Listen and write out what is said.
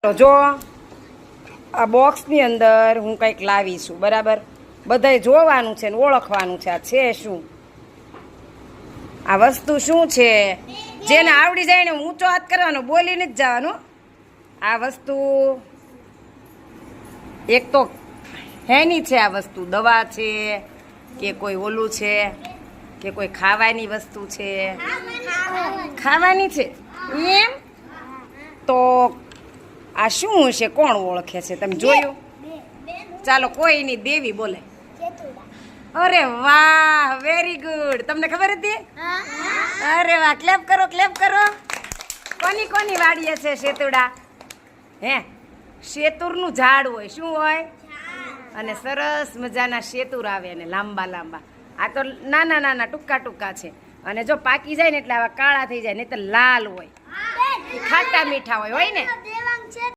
તો જો આ બોક્સની અંદર હું કંઈક લાવી છું, બરાબર? બધાય જોવાનું છે ને ઓળખવાનું છે આ છે શું, આ વસ્તુ શું છે. જેને આવડી જાય ને ઊંચો હાથ કરવાનો, બોલીને જ જવાનું. આ વસ્તુ એક તો હેની છે, આ વસ્તુ દવા છે કે કોઈ ઓલું છે કે કોઈ ખાવાની વસ્તુ છે? ખાવાની છે એમ. તો આ શું છે, કોણ ઓળખે છે? તમે જોયું? ચાલો કોઈ નહીં, દેવી બોલે. અરે વાહ, વેરી ગુડ. તમને ખબર હતી? અરે વાહ, ક્લેપ કરો, ક્લેપ કરો. કોની કોની વાડીએ છે શેતુડા? હે, શેતુરનું ઝાડ હોય. શું હોય? અને સરસ મજાના શેતુર આવે ને લાંબા લાંબા. આ તો નાના નાના ટૂંકા ટૂંકા છે, અને જો પાકી જાય ને એટલે આવા કાળા થઈ જાય, નહીં તો લાલ હોય, ખાટા મીઠા હોય ને.